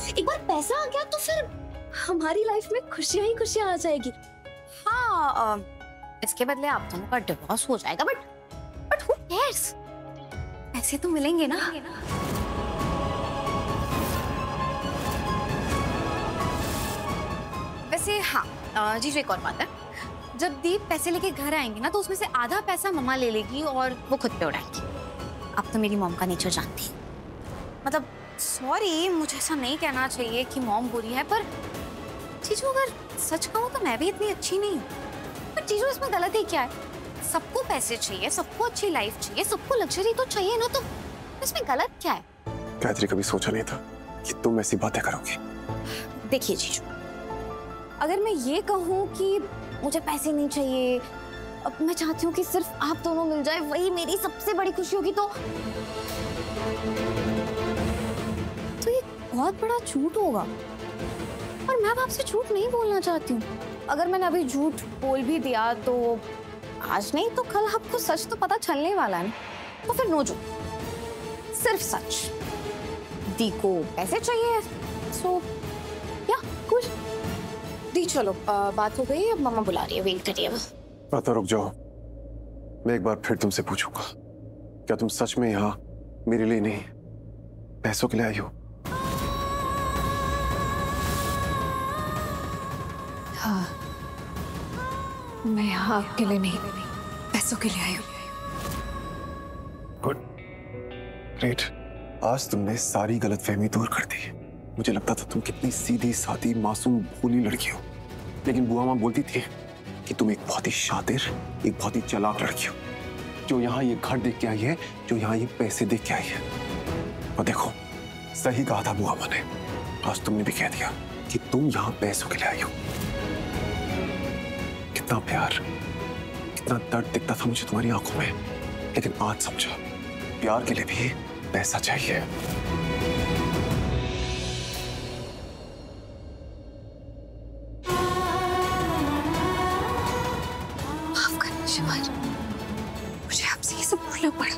एक बार पैसा आ गया तो फिर हमारी लाइफ में खुशियां ही खुशियां आ जाएगी। हाँ, इसके बदले आप दोनों का डिवोर्स हो जाएगा, बट हु केयर्स, पैसे तो मिलेंगे ना। वैसे हाँ जीजू, एक और बात है, जब दीप पैसे लेके घर आएंगे ना तो उसमें से आधा पैसा मम्मा ले लेगी और वो खुद पे उड़ाएगी। अब तो मेरी मॉम का नेचर जानती है। मतलब सॉरी, मुझे ऐसा नहीं कहना चाहिए कि मॉम बुरी है, पर जीजू अगर सच कहूँ तो मैं भी इतनी अच्छी नहीं हूँ। पर जीजू इसमें गलत ही क्या है? सबको पैसे चाहिए, सबको अच्छी लाइफ चाहिए, सबको लग्जरी तो चाहिए ना, तो इसमें गलत क्या है? गायत्री, कभी सोचा नहीं था कि तुम ऐसी बातें करोगी। देखिए जीजू, अगर मैं ये कहूँ कि मुझे पैसे नहीं चाहिए, अब मैं चाहती हूँ कि सिर्फ आप दोनों मिल जाए, वही मेरी सबसे बड़ी खुशी होगी, तो ये बहुत बड़ा झूठ होगा। और मैं अब आपसे झूठ नहीं बोलना चाहती हूँ। अगर मैंने अभी झूठ बोल भी दिया तो आज नहीं तो कल आपको सच तो पता चलने वाला है, तो फिर नो झूठ, सिर्फ सच। दी को पैसे चाहिए, सो या कुछ दी, चलो बात हो गई, अब मम्मा बुला रही है, वेट करिए। तो रुक जाओ, मैं एक बार फिर तुमसे पूछूंगा, क्या तुम सच में यहाँ मेरे लिए नहीं पैसों के लिए आई हो? हाँ, मैं यहाँ आपके लिए नहीं, पैसों के लिए आई हूँ। Good, great. आज तुमने सारी गलतफहमी दूर कर दी। मुझे लगता था तुम कितनी सीधी सादी मासूम भोली लड़की हो, लेकिन बुआ माँ बोलती थी कि तुम एक बहुत ही शातिर, एक बहुत ही चालाक लड़की हो, जो यहाँ ये घर देख के आई है, जो यहाँ ये पैसे देख के आई है। और देखो, सही कहा था बुआ माँ ने, आज तुमने भी कह दिया कि तुम यहाँ पैसों के लिए आई हो। कितना प्यार, कितना दर्द दिखता था मुझे तुम्हारी आंखों में, लेकिन आज समझा, प्यार के लिए भी पैसा चाहिए। माफ करना शिवानी, मुझे आपसे ये सब बोलना पड़ा।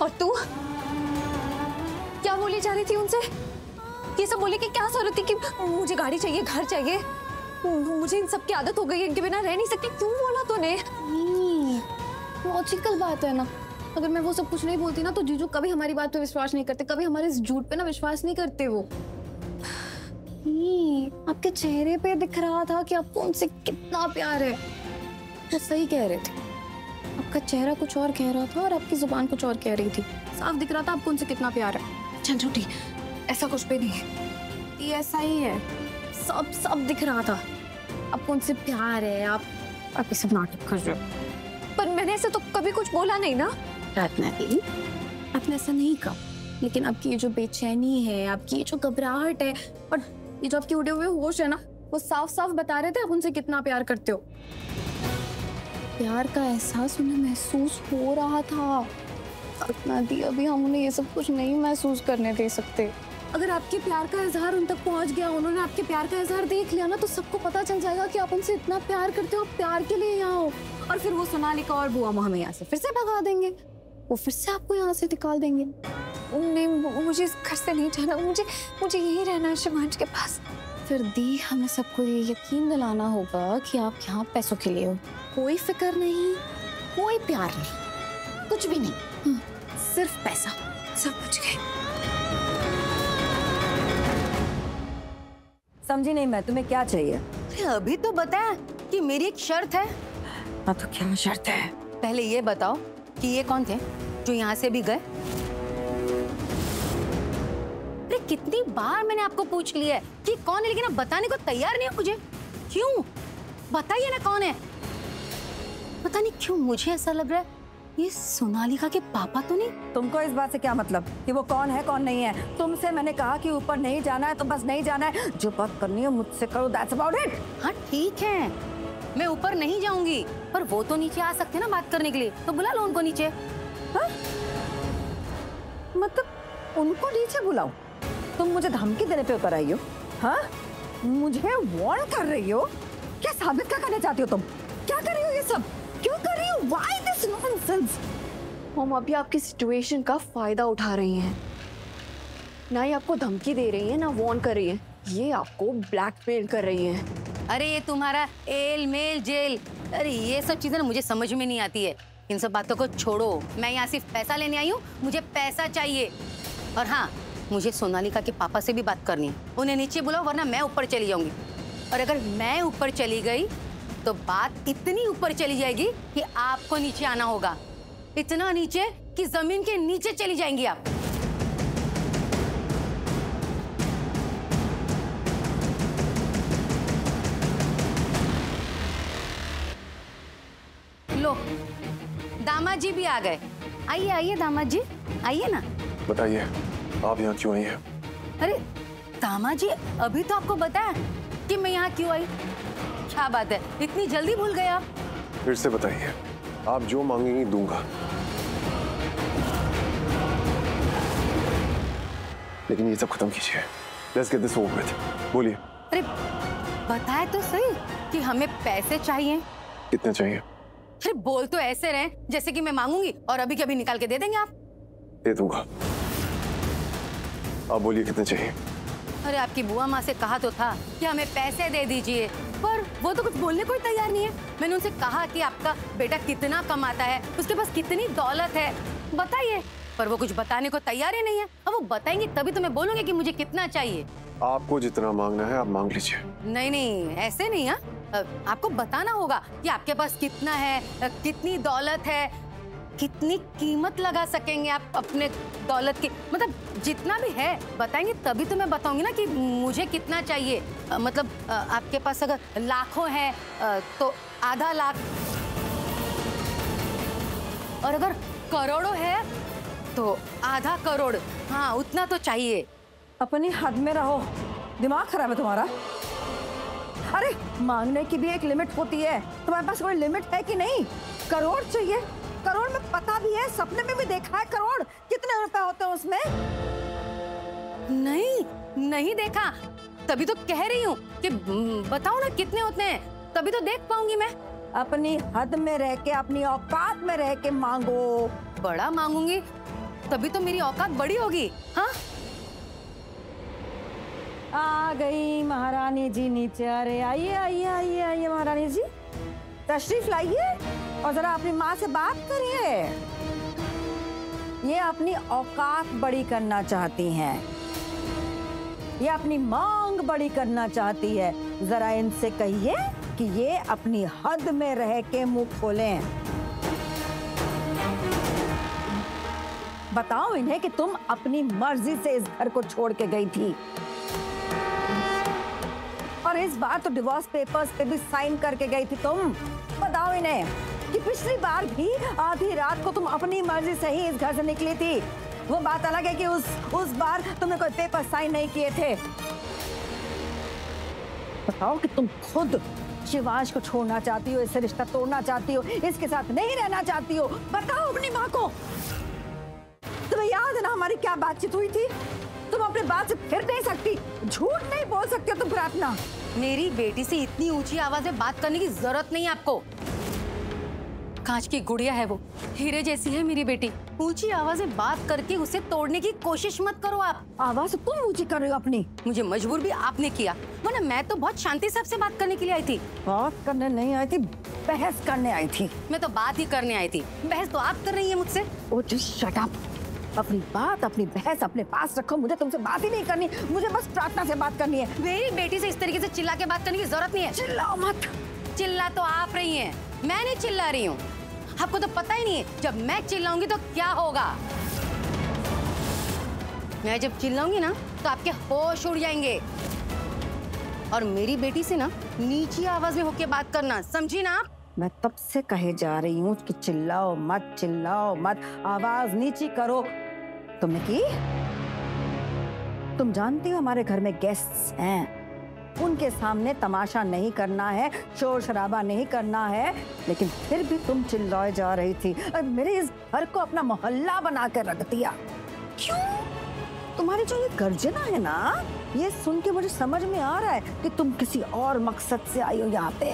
और तू क्या बोली जा रही थी उनसे? ये सब बोले कि क्या जरूरत थी कि मुझे गाड़ी चाहिए, घर चाहिए, मुझे इन सब की आदत हो गई है, इनके बिना रह नहीं सकती। क्यों बोला तूने? लॉजिकल बात है ना। अगर मैं वो सब कुछ नहीं बोलती ना तो जीजू कभी हमारी बात पे विश्वास नहीं करते, कभी हमारे इस झूठ पे ना विश्वास नहीं करते। वो आपके चेहरे पे दिख रहा था कि आपको उनसे कितना प्यार है। वो सही कह रहे थे, आपका चेहरा कुछ और कह रहा था और आपकी जुबान कुछ और कह रही थी। साफ दिख रहा था आपको उनसे कितना प्यार है। चल झूठी, ऐसा कुछ भी नहीं है, ये ऐसा ही है। सब दिख रहा था आपको उनसे प्यार है। आप ये सब नाटक कर रहे हो। पर मैंने ऐसे तो कभी कुछ बोला नहीं ना। रत्ना दी, आपने ऐसा नहीं कहा, लेकिन आपकी ये जो बेचैनी है, आपकी ये जो घबराहट है और ये जो आपके उड़े हुए होश है ना, वो साफ साफ बता रहे थे आप उनसे कितना प्यार करते हो। प्यार का एहसास उन्हें महसूस हो रहा था। रत्ना दी, अभी हम उन्हें ये सब कुछ नहीं महसूस करने दे सकते। अगर आपके प्यार का इजहार उन तक पहुंच गया, उन्होंने आपके प्यार का इजहार देख लिया ना, तो सबको पता चल जाएगा कि आप उनसे इतना प्यार करते हो, प्यार के लिए यहाँ हो। और फिर वो सोनालिका और बुआ हमें यहाँ से फिर से भगा देंगे, वो फिर से आपको यहाँ से निकाल देंगे। नहीं, मुझे इस घर से नहीं जाना, मुझे यहीं रहना है शिवांश के पास। फिर दी, हमें सबको ये यकीन दिलाना होगा कि आप यहाँ पैसों के लिए हो। कोई फिक्र नहीं, कोई प्यार नहीं, कुछ भी नहीं, सिर्फ पैसा। सब कुछ गए। समझी नहीं मैं, तुम्हें क्या चाहिए? अरे अभी तो बता कि मेरी एक शर्त है। हाँ तो क्या शर्त है? पहले ये बताओ कि ये कौन थे जो यहाँ से भी गए? अरे कितनी बार मैंने आपको पूछ लिया है कि कौन है, लेकिन आप बताने को तैयार नहीं हो मुझे। क्यों? बताइए ना कौन है। पता नहीं क्यों मुझे ऐसा लग रहा है ये सोनालिका के पापा तो नहीं। तुमको इस बात से क्या मतलब कि वो कौन है कौन नहीं है? तुमसे मैंने कहा कि ऊपर नहीं जाना है तो बस नहीं जाना है, जो बात करनी है मुझसे करो, दैट्स अबाउट इट। हाँ ठीक है, मैं ऊपर नहीं जाऊंगी, पर वो तो नीचे आ सकते हैं ना बात करने के लिए, तो बुला लो उनको नीचे। हाँ? मतलब उनको नीचे बुलाओ? तुम मुझे धमकी देने पे उतर आई हो? हाँ, मुझे वार्न कर रही हो? क्या साबित क्या करना चाहती हो तुम? क्या कर रही हो ये सब? क्यों कर रही हो? Why this nonsense? हम अभी आपकी सिचुएशन का फायदा उठा रही हैं। ना ही आपको धमकी दे रही है ना वार्न कर रही है, ये आपको ब्लैकमेल कर रही है। अरे ये तुम्हारा एल मेल जेल, अरे ये सब चीजें ना मुझे समझ में नहीं आती है। इन सब बातों को छोड़ो, मैं यहाँ सिर्फ पैसा लेने आई हूँ, मुझे पैसा चाहिए। और हाँ, मुझे सोनालिका के पापा से भी बात करनी है, उन्हें नीचे बुलाओ वरना मैं ऊपर चली जाऊंगी। और अगर मैं ऊपर चली गई तो बात इतनी ऊपर चली जाएगी कि आपको नीचे आना होगा, इतना नीचे कि जमीन के नीचे चली जाएंगी आप। लो, दामाद जी भी आ गए। आइए आइए दामाद जी, आइए ना। बताइए आप यहाँ क्यों आई हैं? अरे दामाद जी, अभी तो आपको बताया कि मैं यहाँ क्यों आई। क्या बात है, इतनी जल्दी भूल गए आप? फिर से बताइए, आप जो मांगेंगी दूंगा, लेकिन ये सब खत्म कीजिए। Let's get this over with. बोलिए। अरे बताए तो सही कि हमें पैसे चाहिए। कितने चाहिए? अरे बोल तो ऐसे रहे जैसे कि मैं मांगूंगी और अभी के अभी निकाल के दे देंगे आप। दे दूंगा। आप बोलिए कितने चाहिए? अरे आपकी बुआ माँ से कहा तो था कि हमें पैसे दे दीजिए, पर वो तो कुछ बोलने को ही तैयार नहीं है। मैंने उनसे कहा कि आपका बेटा कितना कमाता है, उसके पास कितनी दौलत है, बताइए, पर वो कुछ बताने को तैयार ही नहीं है। अब वो बताएंगे तभी तो मैं बोलूंगी कि मुझे कितना चाहिए। आपको जितना मांगना है आप मांग लीजिए। नहीं नहीं, ऐसे नहीं। हाँ, आपको बताना होगा कि आपके पास कितना है, कितनी दौलत है, कितनी कीमत लगा सकेंगे आप अपने दौलत की, मतलब जितना भी है बताएंगे तभी तो मैं बताऊंगी ना कि मुझे कितना चाहिए। मतलब आपके पास अगर लाखों है तो आधा लाख, और अगर करोड़ों है तो आधा करोड़। हाँ, उतना तो चाहिए। अपनी हद में रहो, दिमाग खराब है तुम्हारा। अरे मांगने की भी एक लिमिट होती है, तुम्हारे पास कोई लिमिट है कि नहीं? करोड़ चाहिए? करोड़ में पता भी है, सपने में भी देखा है करोड़ कितने रुपए होते हैं उसमें। नहीं नहीं देखा, तभी तो कह रही हूँ कि बताओ ना कितने होते हैं, तभी तो देख पाऊंगी मैं। अपनी हद में रह के, अपनी औकात में रह के मांगो। बड़ा मांगूंगी तभी तो मेरी औकात बड़ी होगी। हाँ, आ गई महारानी जी नीचे। अरे आइए आइए आइए आइए महारानी जी, तशरीफ लाइए और जरा अपनी माँ से बात करिए। ये अपनी औकात बड़ी करना चाहती हैं, ये अपनी मांग बड़ी करना चाहती है। जरा इनसे कहिए कि ये अपनी हद में रह के मुंह खोलें। बताओ इन्हें कि तुम अपनी मर्जी से इस घर को छोड़ के गई थी, और इस बार तो डिवोर्स पेपर्स पे भी साइन करके गई थी तुम। बताओ इन्हें कि पिछली बार भी आधी रात को तुम अपनी मर्जी से ही इस घर से निकली थी। वो बात अलग है कि उस बार तुमने कोई पेपर साइन नहीं किए थे। बताओ कि तुम खुद शिवांश को छोड़ना चाहती हो, इससे रिश्ता तोड़ना चाहती हो, इसके साथ नहीं रहना चाहती हो। बताओ अपनी माँ को। तुम्हें याद है ना हमारी क्या बातचीत हुई थी? तुम अपने बात से फिर नहीं सकती, झूठ नहीं बोल सकती हो तुम प्रार्थना। मेरी बेटी से इतनी ऊंची आवाज में बात करने की जरूरत नहीं है आपको। कांच की गुड़िया है वो, हीरे जैसी है मेरी बेटी। ऊंची आवाज में बात करके उसे तोड़ने की कोशिश मत करो आप। आवाज तुम ऊंची कर रही हो अपनी। मुझे मजबूर भी आपने किया, वरना मैं तो बहुत शांति से आपसे बात करने के लिए आई थी। बात करने नहीं आई थी, बहस करने आई थी। मैं तो बात ही करने आई थी, बहस तो आप कर रही है मुझसे। ओ जस्ट शट अप। अपनी बात, अपनी बहस अपने पास रखो। मुझे तुमसे बात ही नहीं करनी, मुझे बस प्रार्थना से बात करनी है। मेरी बेटी से इस तरीके से चिल्ला के बात करने की जरूरत नहीं है। चिल्लाओ मत। चिल्ला तो आप रही हैं, मैं नहीं चिल्ला रही हूँ। आपको तो पता ही नहीं है जब मैं चिल्लाऊंगी तो क्या होगा। मैं जब चिल्लाऊंगी ना तो आपके होश उड़ जाएंगे। और मेरी बेटी से ना नीची आवाज में होके बात करना, समझी ना आप? मैं तब से कहे जा रही हूँ कि चिल्लाओ मत, चिल्लाओ मत, आवाज नीची करो। तुमने की? तुम जानती हो हमारे घर में गेस्ट्स हैं, उनके सामने तमाशा नहीं करना है, शोर शराबा नहीं करना है, लेकिन फिर भी तुम चिल्लाए जा रही थी और मेरे इस घर को अपना मोहल्ला बना कर रख दिया। क्यों? तुम्हारी जो ये गर्जना है ना, ये सुन के मुझे समझ में आ रहा है कि तुम किसी और मकसद से आई हो यहाँ पे।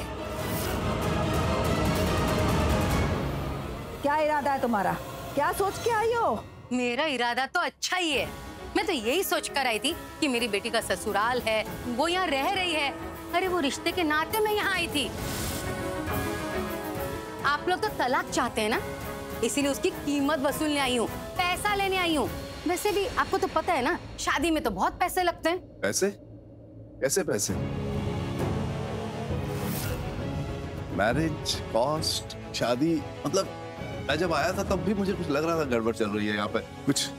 क्या इरादा है तुम्हारा? क्या सोच के आई हो? मेरा इरादा तो अच्छा ही है, मैं तो यही सोच कर आई थी कि मेरी बेटी का ससुराल है, वो यहाँ रह रही है। अरे वो रिश्ते के नाते मैं यहाँ आई थी। आप लोग तो तलाक चाहते हैं ना, इसीलिए उसकी कीमत वसूलने आई हूँ, पैसा लेने आई हूँ। वैसे भी आपको तो पता है ना, शादी में तो बहुत पैसे लगते हैं। पैसे? कैसे पैसे? मैरिज कॉस्ट, शादी, मतलब मैं जब आया था तब भी मुझे कुछ लग रहा था गड़बड़ चल रही है यहाँ पे, कुछ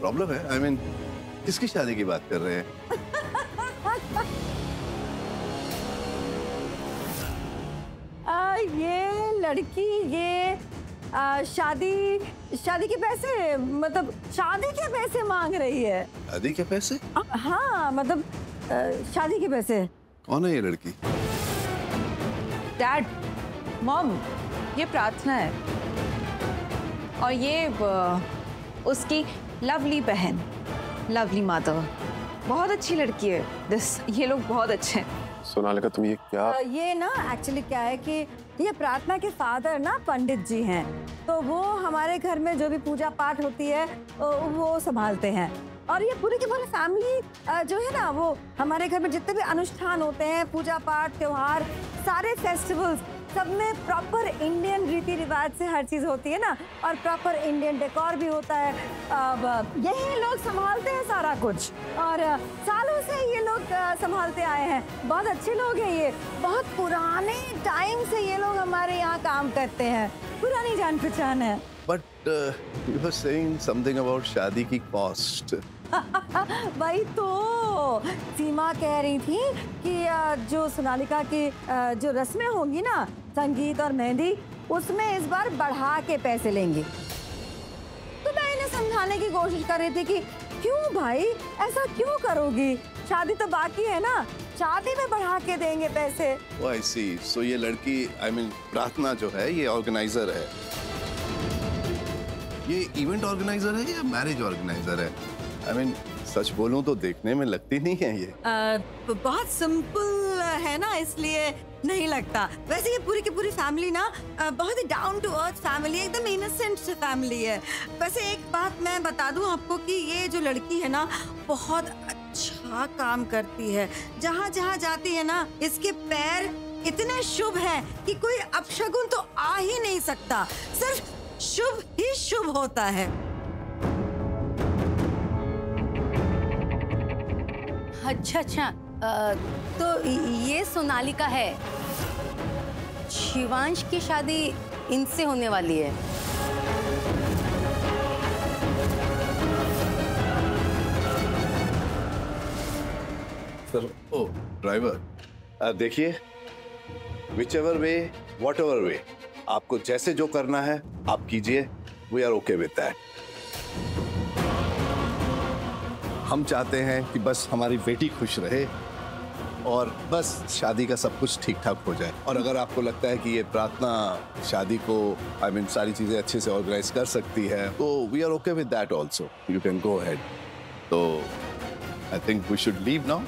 प्रॉब्लम है। I mean, किसकी शादी की बात कर रहे हैं? ये लड़की ये शादी के पैसे, मतलब शादी के पैसे मांग रही है। शादी के पैसे? हाँ मतलब शादी के पैसे। कौन है ये लड़की? डैड, मॉम, ये प्रार्थना है और ये उसकी लवली बहन, लवली माधव। बहुत अच्छी लड़की है ये लोग बहुत अच्छे हैं। सोनालिका तुम ये क्या? ये ना एक्चुअली क्या है कि ये प्रार्थना के फादर ना पंडित जी हैं, तो वो हमारे घर में जो भी पूजा पाठ होती है वो संभालते हैं। और ये पूरी की पूरी फैमिली जो है ना, वो हमारे घर में जितने भी अनुष्ठान होते हैं, पूजा पाठ, त्योहार, सारे फेस्टिवल्स, सब में प्रॉपर इंडियन रीति रिवाज से हर चीज़ होती है ना, और प्रॉपर इंडियन डेकोर भी होता है। अब यही लोग संभालते हैं सारा कुछ, और सालों से ये लोग संभालते आए हैं। बहुत अच्छे लोग हैं ये, बहुत पुराने टाइम से ये लोग हमारे यहाँ काम करते हैं, पुरानी जान पहचान है। But you were saying something about शादी की कॉस्ट। वही तो सीमा कह रही थी कि जो सोनालिका की जो रस्में होंगी ना, संगीत और मेहंदी, उसमें इस बार बढ़ा के पैसे लेंगे। तो मैं इन्हें समझाने की कोशिश कर रही थी कि क्यों भाई ऐसा क्यों करोगी, शादी तो बाकी है ना, शादी में बढ़ा के देंगे पैसे। ओह आई सी, सो ये लड़की I mean, प्रार्थना जो है ये ऑर्गेनाइजर है। ये इवेंट ऑर्गेनाइजर है या मैरिज ऑर्गेनाइजर है? I mean, सच बोलूं तो देखने में लगती नहीं है ये। बहुत सिंपल है ना, इसलिए नहीं लगता। वैसे ये पूरी की पूरी फैमिली ना बहुत ही डाउन टू अर्थ फैमिली, एकदम इनोसेंट फैमिली है। वैसे एक बात मैं बता दूं आपको कि ये जो लड़की है ना, बहुत अच्छा काम करती है। जहाँ जहाँ जाती है ना, इसके पैर इतने शुभ हैं कि कोई अपशगुन तो आ ही नहीं सकता, सिर्फ शुभ ही शुभ होता है। अच्छा, तो ये सोनालिका है। शिवांश की शादी इनसे होने वाली है। सर, ओ ड्राइवर, देखिए, whichever way, whatever way, आपको जैसे जो करना है आप कीजिए। We are okay with that. हम चाहते हैं कि बस हमारी बेटी खुश रहे और बस शादी का सब कुछ ठीक ठाक हो जाए। और अगर आपको लगता है कि ये प्रार्थना शादी को I mean, सारी चीजें अच्छे से ऑर्गेनाइज कर सकती है, तो we are okay with that also. You can go ahead. तो I think we should leave now.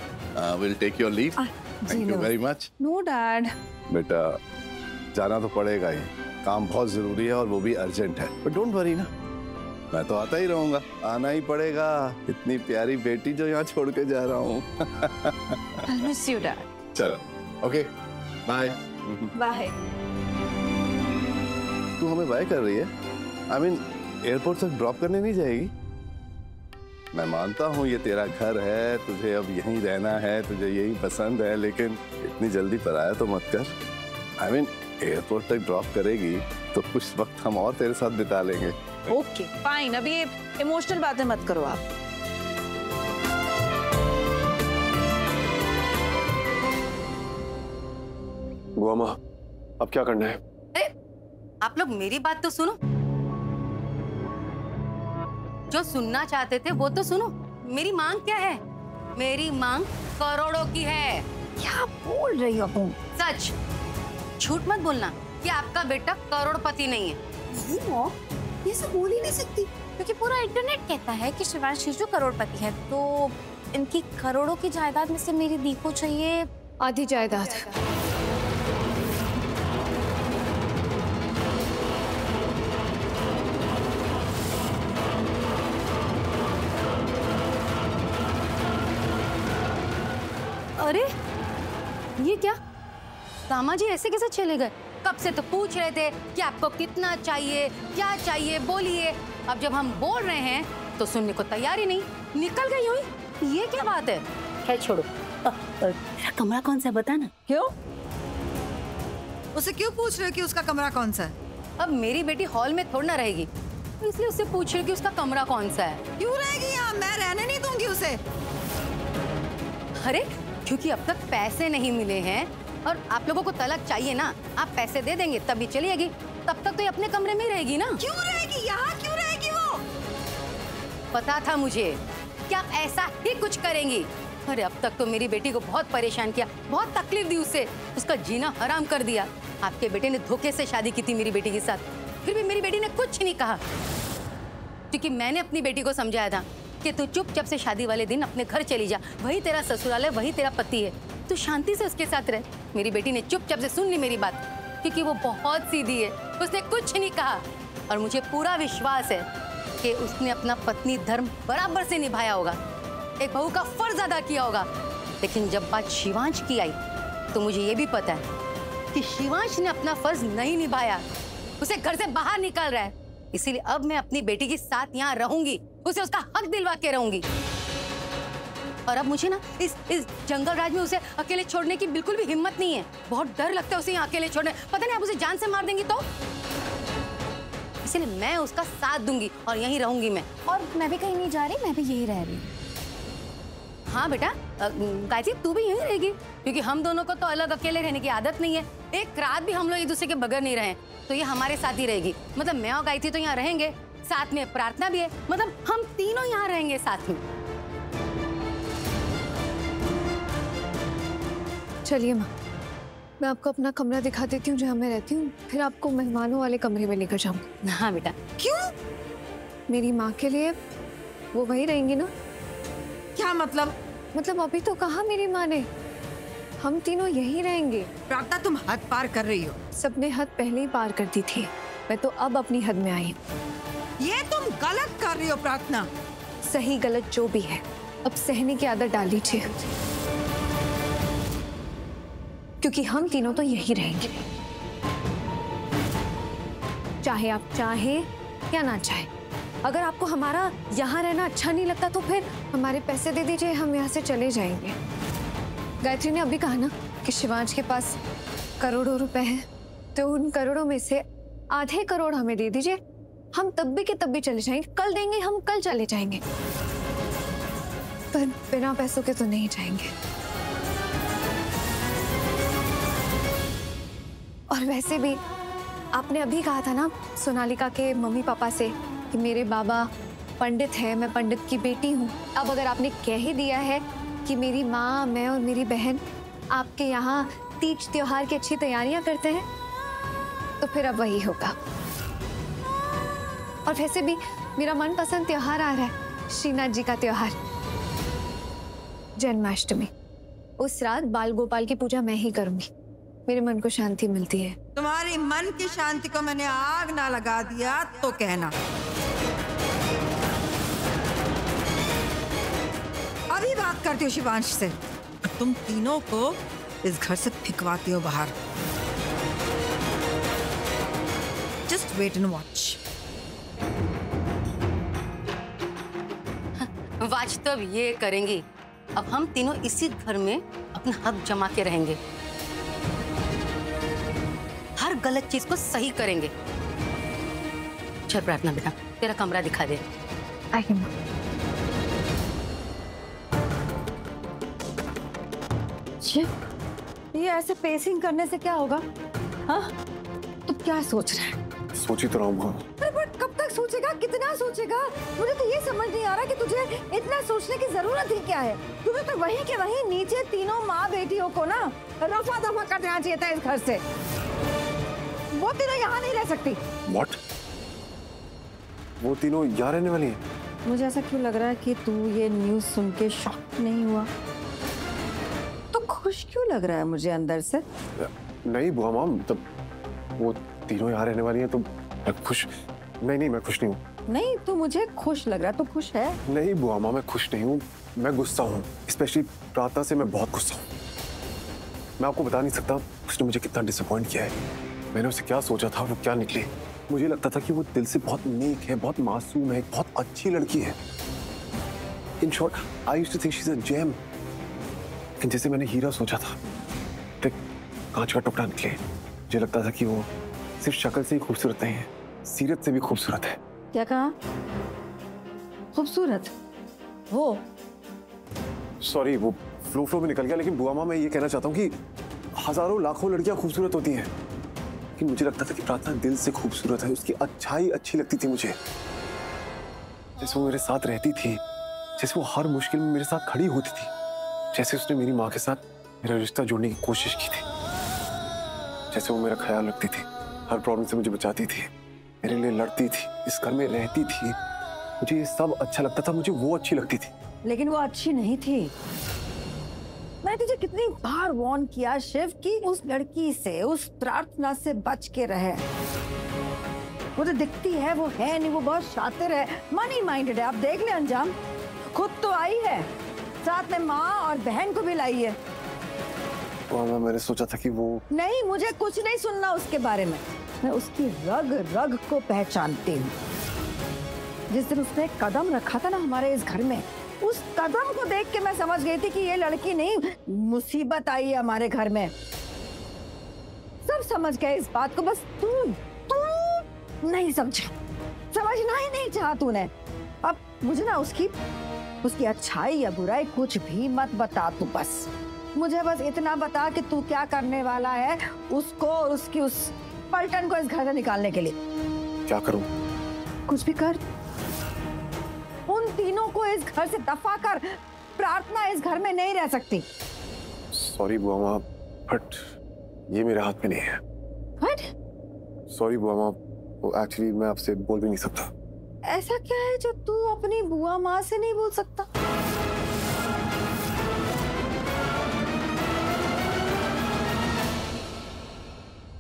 We'll take your leave. Thank you very much. No dad. बेटा जाना तो पड़ेगा ही, काम बहुत जरूरी है और वो भी अर्जेंट है। बट डोंट वरी ना, मैं तो आता ही रहूंगा, आना ही पड़ेगा। इतनी प्यारी बेटी जो यहाँ छोड़ के जा रहा हूँ। I'll miss you, Dad. चलो, ओके, बाय। बाय। तू हमें बाय कर रही है? I mean, एयरपोर्ट तक ड्रॉप करने नहीं जाएगी? मैं मानता हूँ ये तेरा घर है, तुझे अब यहीं रहना है, तुझे यही पसंद है, लेकिन इतनी जल्दी पराया तो मत कर। I mean, एयरपोर्ट तक ड्रॉप करेगी तो कुछ वक्त हम और तेरे साथ बिता लेंगे। ओके फाइन, अभी ये इमोशनल बातें मत करो आप। बुआ माँ, अब क्या करना है? अरे आप लोग मेरी बात तो सुनो, जो सुनना चाहते थे वो तो सुनो। मेरी मांग क्या है? मेरी मांग करोड़ों की है। क्या बोल रही हो तुम? सच, झूठ मत बोलना कि आपका बेटा करोड़पति नहीं है। ये सब बोल ही नहीं सकती, क्योंकि पूरा इंटरनेट कहता है कि शिवांश शिशु करोड़पति है। तो इनकी करोड़ों की जायदाद में से मेरी दी को चाहिए आधी जायदाद। अरे ये क्या, दामा जी ऐसे कैसे चले गए? कब से तो पूछ रहे थे कि आपको कितना चाहिए, क्या चाहिए, बोलिए। अब जब हम बोल रहे हैं तो सुनने को तैयार ही नहीं, निकल गई हुई। ये क्या बात है? खैर छोड़ो, तेरा कमरा कौन सा है बता ना। क्यों? उसे क्यों पूछ रहे हो कि उसका कमरा कौन सा है? अब मेरी बेटी हॉल में थोड़ी ना रहेगी, इसलिए उससे पूछ रही हूँ कि उसका कमरा कौन सा है। क्यों रहेगी यहाँ? मैं रहने नहीं दूंगी उसे। अरे क्योंकि अब तक पैसे नहीं मिले हैं और आप लोगों को तलाक चाहिए ना, आप पैसे दे देंगे तभी चलिएगी, तब तक तो ये अपने कमरे में ही रहेगी ना। क्यों रहेगी यहाँ? क्यों रहेगी वो? पता था मुझे कि आप ऐसा ही कुछ करेंगी। अरे अब तक तो मेरी बेटी को बहुत परेशान किया, बहुत तकलीफ दी उसे, उसका जीना हराम कर दिया। आपके बेटे ने धोखे से शादी की थी मेरी बेटी के साथ, फिर भी मेरी बेटी ने कुछ नहीं कहा, क्योंकि मैंने अपनी बेटी को समझाया था कि तू चुपचाप से शादी वाले दिन अपने घर चली जा, वही तेरा ससुराल है, वही तेरा पति है, तू शांति से उसके साथ रह। मेरी बेटी ने चुपचाप से सुन ली मेरी बात, क्योंकि वो बहुत सीधी है, उसने कुछ नहीं कहा। और मुझे पूरा विश्वास है कि उसने अपना पत्नी धर्म बराबर से निभाया होगा, एक बहू का फर्ज अदा किया होगा। लेकिन जब बात शिवांश की आई तो मुझे ये भी पता है कि शिवांश ने अपना फर्ज नहीं निभाया, उसे घर से बाहर निकाल रहा है। इसीलिए अब मैं अपनी बेटी के साथ यहाँ रहूंगी, उसे उसका हक दिलवा के रहूंगी। और अब मुझे ना इस जंगल राज में उसे अकेले छोड़ने की बिल्कुल भी हिम्मत नहीं है। बहुत डर लगता है उसे यहाँ अकेले छोड़ने, पता नहीं आप उसे जान से मार देंगी तो। इसलिए मैं उसका साथ दूंगी और यहीं रहूंगी मैं। और मैं भी कहीं नहीं जा रही, मैं भी यही रह रही हूँ। हाँ बेटा, गायत्री तू भी यहीं रहेगी, क्योंकि हम दोनों को तो अलग अकेले रहने की आदत नहीं है। एक रात भी हम लोग एक दूसरे के बगैर नहीं रहे, तो ये हमारे साथ ही रहेगी। मतलब मैं और गायत्री तो यहाँ रहेंगे, साथ में प्रार्थना भी है, मतलब हम तीनों यहाँ रहेंगे साथ में। चलिए माँ, मैं आपको अपना कमरा दिखा देती हूँ जहाँ मैं रहती हूँ, फिर आपको मेहमानों वाले कमरे में लेकर जाऊंगी। हाँ बेटा। क्यों? मेरी माँ के लिए वो वही रहेंगी ना। क्या मतलब? मतलब अभी तो कहा मेरी माँ ने, हम तीनों यही रहेंगे। प्रार्थना तुम हद पार कर रही हो। सबने हद पहले ही पार कर दी थी, मैं तो अब अपनी हद में आई हूँ। ये तुम गलत कर रही हो प्रार्थना। सही गलत जो भी है, अब सहने की आदत डाल लीजिए, क्योंकि हम तीनों तो यही रहेंगे, चाहे आप चाहें या ना चाहें। अगर आपको हमारा यहाँ रहना अच्छा नहीं लगता तो फिर हमारे पैसे दे दीजिए, हम यहाँ से चले जाएंगे। गायत्री ने अभी कहा ना कि शिवांश के पास करोड़ों रुपए हैं, तो उन करोड़ों में से आधे करोड़ हमें दे दीजिए, हम तब भी के तब भी चले जाएंगे। कल देंगे, हम कल चले जाएंगे, पर बिना पैसों के तो नहीं जाएंगे। और वैसे भी आपने अभी कहा था ना सोनालिका के मम्मी पापा से कि मेरे बाबा पंडित है, मैं पंडित की बेटी हूँ। अब अगर आपने कह ही दिया है कि मेरी माँ, मैं और मेरी बहन आपके यहाँ तीज त्योहार की अच्छी तैयारियां करते हैं, तो फिर अब वही होगा। और वैसे भी मेरा मनपसंद त्योहार आ रहा है, श्रीनाथ जी का त्योहार, जन्माष्टमी। उस रात बाल गोपाल की पूजा मैं ही करूंगी, मेरे मन को शांति मिलती है। तुम्हारी मन की शांति को मैंने आग ना लगा दिया तो कहना। अभी बात करती हूँ शिवांश से, तुम तीनों को इस घर से फिकवाती हो बाहर। Just wait and watch. Watch तो अब ये करेंगी, अब हम तीनों इसी घर में अपना हक जमा के रहेंगे, हर गलत चीज को सही करेंगे। चल प्रार्थना बेटा, तेरा कमरा दिखा दे। आइए माँ। ये ऐसे पेसिंग करने से क्या होगा? हाँ, तू क्या सोच रहा है? सोच ही तो रहा हूँ। पर कब तक सोचेगा, कितना सोचेगा? मुझे तो ये समझ नहीं आ रहा कि तुझे इतना सोचने की जरूरत ही क्या है। तुझे तो वहीं के वहीं नीचे तीनों माँ बेटियों को ना रफा दफा कर देना चाहिए था इस घर से। वो तीनों यहाँ नहीं रह सकती। What? वो तीनों यहाँ रहने वाली हैं? मुझे ऐसा क्यों लग रहा है कि तू ये न्यूज़ सुन के शॉक नहीं हुआ? तो खुश क्यों लग रहा है मुझे अंदर से? नहीं बुआ माम, तब वो तीनों यहाँ रहने वाली हैं तो मैं खुश नहीं, मैं खुश नहीं हूँ। नहीं, तू मुझे खुश लग रहा है। तू खुश है? नहीं बुआ माँ, मैं खुश नहीं हूँ, मैं गुस्सा हूँ। स्पेशली प्रार्थना से मैं बहुत गुस्सा हूँ। मैं आपको बता नहीं सकता उसने मुझे कितना डिसअपॉइंट किया है। मैंने उसे क्या सोचा था, वो क्या निकली। मुझे लगता था कि वो दिल से बहुत नेक है, बहुत मासूम है, बहुत अच्छी लड़की है। In short, I used to think she is a gem. लेकिन जैसे मैंने हीरा सोचा था, तो कांच का टुकड़ा निकले। मुझे लगता था कि वो सिर्फ शक्ल से ही खूबसूरत नहीं है, सीरत से भी खूबसूरत है। क्या कहा? खूबसूरत? वो सॉरी, वो फ्लो में निकल गया। लेकिन बुआ माँ, मैं ये कहना चाहता हूँ कि हजारों लाखों लड़कियां खूबसूरत होती हैं, लेकिन मुझे लगता था कि प्रार्थना दिल से खूबसूरत है। उसकी अच्छाई अच्छी लगती थी मुझे। जैसे वो मेरे साथ रहती थी, जैसे वो हर मुश्किल में मेरे साथ खड़ी होती थी, जैसे उसने मेरी माँ के साथ मेरा रिश्ता जोड़ने की कोशिश की थी, जैसे वो मेरा ख्याल रखती थी, हर प्रॉब्लम से मुझे बचाती थी, मेरे लिए लड़ती थी, इस घर में रहती थी। मुझे ये सब अच्छा लगता था, मुझे वो अच्छी लगती थी। लेकिन वो अच्छी नहीं थी। मैंने तुझे कितनी बार वार्न किया शिव कि उस लड़की से, उस प्रार्थना से बच के रहे। वो तो दिखती है, वो है नहीं, वो बहुत शातिर है, मनी माइंडेड है। आप देख ले अंजाम, खुद तो आई है, साथ में माँ और बहन को भी लाई है। मैंने सोचा था कि वो नहीं, मुझे कुछ नहीं सुनना उसके बारे में। मैं उसकी रग रग को पहचानती हूँ। जिस दिन उसने कदम रखा था ना हमारे इस घर में, उस कदम को देख के मैं समझ गई थी कि ये लड़की नहीं, मुसीबत आई है हमारे घर में। सब समझ गए इस बात को, बस तू नहीं समझा, समझना ही नहीं चाहा तूने। अब मुझे ना उसकी अच्छाई या बुराई कुछ भी मत बता तू, बस मुझे बस इतना बता कि तू क्या करने वाला है उसको और उसकी उस पलटन को इस घर से निकालने के लिए। क्या करूं? कुछ भी कर, उन तीनों को इस घर से दफा कर। प्रार्थना इस घर में नहीं रह सकती। सॉरी बुआ माँ, बट ये मेरे हाथ में नहीं है। What? सॉरी बुआ माँ, वो एक्चुअली मैं आपसे बोल भी नहीं सकता। ऐसा क्या है जो तू अपनी बुआ माँ से नहीं बोल सकता?